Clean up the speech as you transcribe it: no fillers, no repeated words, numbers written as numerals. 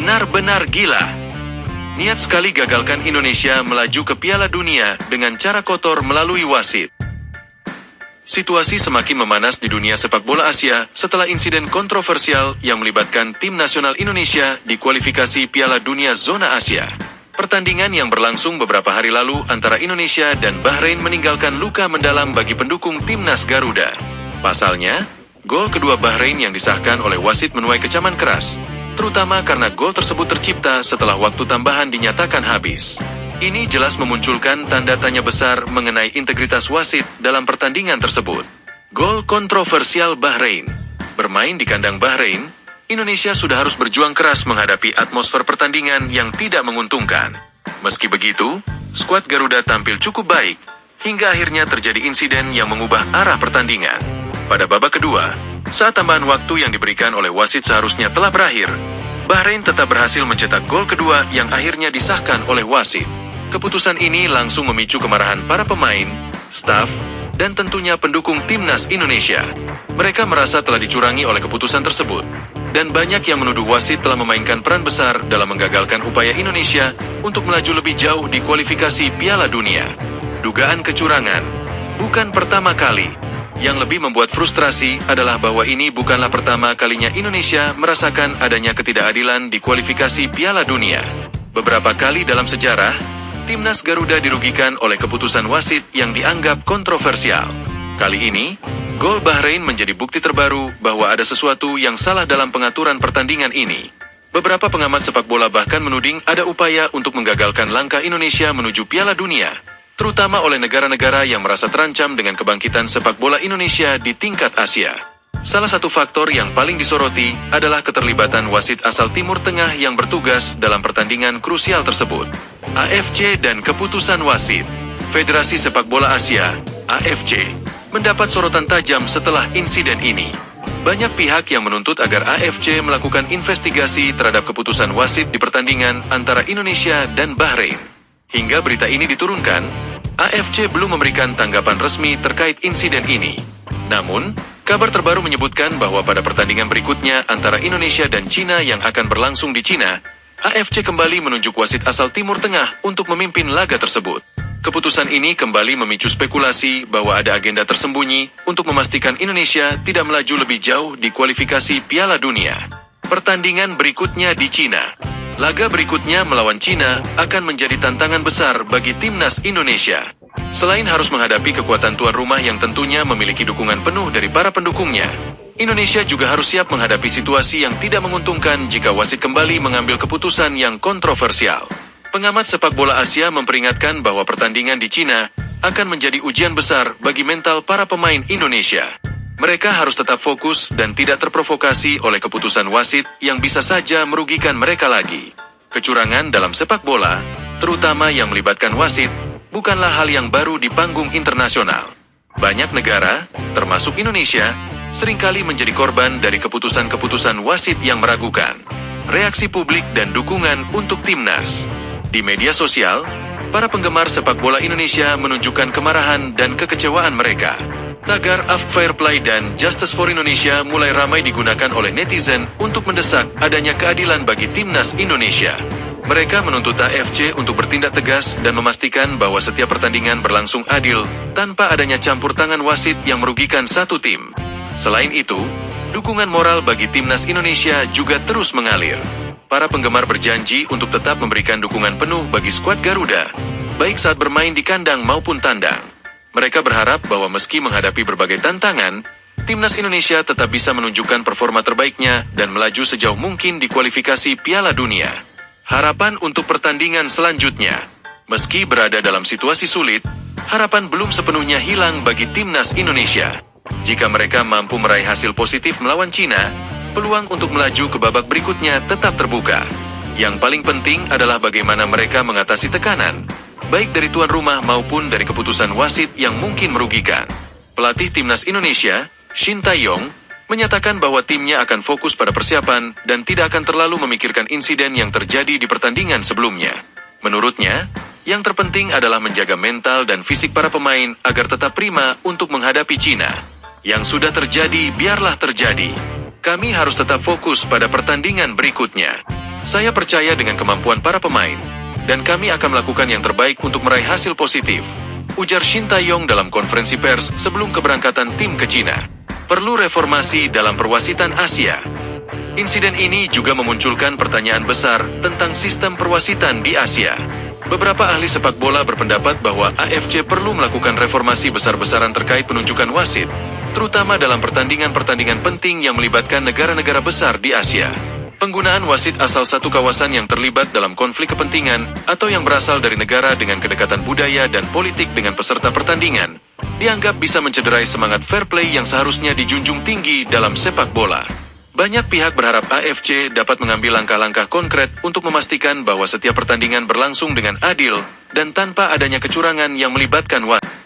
benar-benar gila. Niat sekali gagalkan Indonesia melaju ke Piala Dunia dengan cara kotor melalui wasit. Situasi semakin memanas di dunia sepak bola Asia setelah insiden kontroversial yang melibatkan tim nasional Indonesia di kualifikasi Piala Dunia Zona Asia. Pertandingan yang berlangsung beberapa hari lalu antara Indonesia dan Bahrain meninggalkan luka mendalam bagi pendukung timnas Garuda. Pasalnya, gol kedua Bahrain yang disahkan oleh wasit menuai kecaman keras, terutama karena gol tersebut tercipta setelah waktu tambahan dinyatakan habis. Ini jelas memunculkan tanda tanya besar mengenai integritas wasit dalam pertandingan tersebut. Gol kontroversial Bahrain. Bermain di kandang Bahrain, Indonesia sudah harus berjuang keras menghadapi atmosfer pertandingan yang tidak menguntungkan. Meski begitu, skuad Garuda tampil cukup baik, hingga akhirnya terjadi insiden yang mengubah arah pertandingan. Pada babak kedua, saat tambahan waktu yang diberikan oleh wasit seharusnya telah berakhir, Bahrain tetap berhasil mencetak gol kedua yang akhirnya disahkan oleh wasit. Keputusan ini langsung memicu kemarahan para pemain, staf, dan tentunya pendukung timnas Indonesia. Mereka merasa telah dicurangi oleh keputusan tersebut, dan banyak yang menuduh wasit telah memainkan peran besar dalam menggagalkan upaya Indonesia untuk melaju lebih jauh di kualifikasi Piala Dunia. Dugaan kecurangan bukan pertama kali. Yang lebih membuat frustrasi adalah bahwa ini bukanlah pertama kalinya Indonesia merasakan adanya ketidakadilan di kualifikasi Piala Dunia. Beberapa kali dalam sejarah, timnas Garuda dirugikan oleh keputusan wasit yang dianggap kontroversial. Kali ini, gol Bahrain menjadi bukti terbaru bahwa ada sesuatu yang salah dalam pengaturan pertandingan ini. Beberapa pengamat sepak bola bahkan menuding ada upaya untuk menggagalkan langkah Indonesia menuju Piala Dunia, terutama oleh negara-negara yang merasa terancam dengan kebangkitan sepak bola Indonesia di tingkat Asia. Salah satu faktor yang paling disoroti adalah keterlibatan wasit asal Timur Tengah yang bertugas dalam pertandingan krusial tersebut. AFC dan keputusan wasit. Federasi Sepak Bola Asia, AFC, mendapat sorotan tajam setelah insiden ini. Banyak pihak yang menuntut agar AFC melakukan investigasi terhadap keputusan wasit di pertandingan antara Indonesia dan Bahrain. Hingga berita ini diturunkan, AFC belum memberikan tanggapan resmi terkait insiden ini. Namun, kabar terbaru menyebutkan bahwa pada pertandingan berikutnya antara Indonesia dan Cina yang akan berlangsung di Cina, AFC kembali menunjuk wasit asal Timur Tengah untuk memimpin laga tersebut. Keputusan ini kembali memicu spekulasi bahwa ada agenda tersembunyi untuk memastikan Indonesia tidak melaju lebih jauh di kualifikasi Piala Dunia. Pertandingan berikutnya di Cina. Laga berikutnya melawan Cina akan menjadi tantangan besar bagi timnas Indonesia. Selain harus menghadapi kekuatan tuan rumah yang tentunya memiliki dukungan penuh dari para pendukungnya, Indonesia juga harus siap menghadapi situasi yang tidak menguntungkan jika wasit kembali mengambil keputusan yang kontroversial. Pengamat sepak bola Asia memperingatkan bahwa pertandingan di Cina akan menjadi ujian besar bagi mental para pemain Indonesia. Mereka harus tetap fokus dan tidak terprovokasi oleh keputusan wasit yang bisa saja merugikan mereka lagi. Kecurangan dalam sepak bola, terutama yang melibatkan wasit, bukanlah hal yang baru di panggung internasional. Banyak negara, termasuk Indonesia, seringkali menjadi korban dari keputusan-keputusan wasit yang meragukan. Reaksi publik dan dukungan untuk timnas. Di media sosial, para penggemar sepak bola Indonesia menunjukkan kemarahan dan kekecewaan mereka. Tagar Fair Play dan Justice for Indonesia mulai ramai digunakan oleh netizen untuk mendesak adanya keadilan bagi timnas Indonesia. Mereka menuntut AFC untuk bertindak tegas dan memastikan bahwa setiap pertandingan berlangsung adil tanpa adanya campur tangan wasit yang merugikan satu tim. Selain itu, dukungan moral bagi timnas Indonesia juga terus mengalir. Para penggemar berjanji untuk tetap memberikan dukungan penuh bagi skuad Garuda, baik saat bermain di kandang maupun tandang. Mereka berharap bahwa meski menghadapi berbagai tantangan, timnas Indonesia tetap bisa menunjukkan performa terbaiknya dan melaju sejauh mungkin di kualifikasi Piala Dunia. Harapan untuk pertandingan selanjutnya. Meski berada dalam situasi sulit, harapan belum sepenuhnya hilang bagi timnas Indonesia. Jika mereka mampu meraih hasil positif melawan Cina, peluang untuk melaju ke babak berikutnya tetap terbuka. Yang paling penting adalah bagaimana mereka mengatasi tekanan, baik dari tuan rumah maupun dari keputusan wasit yang mungkin merugikan. Pelatih timnas Indonesia, Shin Tae-yong, menyatakan bahwa timnya akan fokus pada persiapan dan tidak akan terlalu memikirkan insiden yang terjadi di pertandingan sebelumnya. Menurutnya, yang terpenting adalah menjaga mental dan fisik para pemain agar tetap prima untuk menghadapi Cina. Yang sudah terjadi, biarlah terjadi. Kami harus tetap fokus pada pertandingan berikutnya. Saya percaya dengan kemampuan para pemain, dan kami akan melakukan yang terbaik untuk meraih hasil positif, ujar Shin Tae-yong dalam konferensi pers sebelum keberangkatan tim ke China. Perlu reformasi dalam perwasitan Asia. Insiden ini juga memunculkan pertanyaan besar tentang sistem perwasitan di Asia. Beberapa ahli sepak bola berpendapat bahwa AFC perlu melakukan reformasi besar-besaran terkait penunjukan wasit, terutama dalam pertandingan-pertandingan penting yang melibatkan negara-negara besar di Asia. Penggunaan wasit asal satu kawasan yang terlibat dalam konflik kepentingan atau yang berasal dari negara dengan kedekatan budaya dan politik dengan peserta pertandingan dianggap bisa mencederai semangat fair play yang seharusnya dijunjung tinggi dalam sepak bola. Banyak pihak berharap AFC dapat mengambil langkah-langkah konkret untuk memastikan bahwa setiap pertandingan berlangsung dengan adil dan tanpa adanya kecurangan yang melibatkan wasit.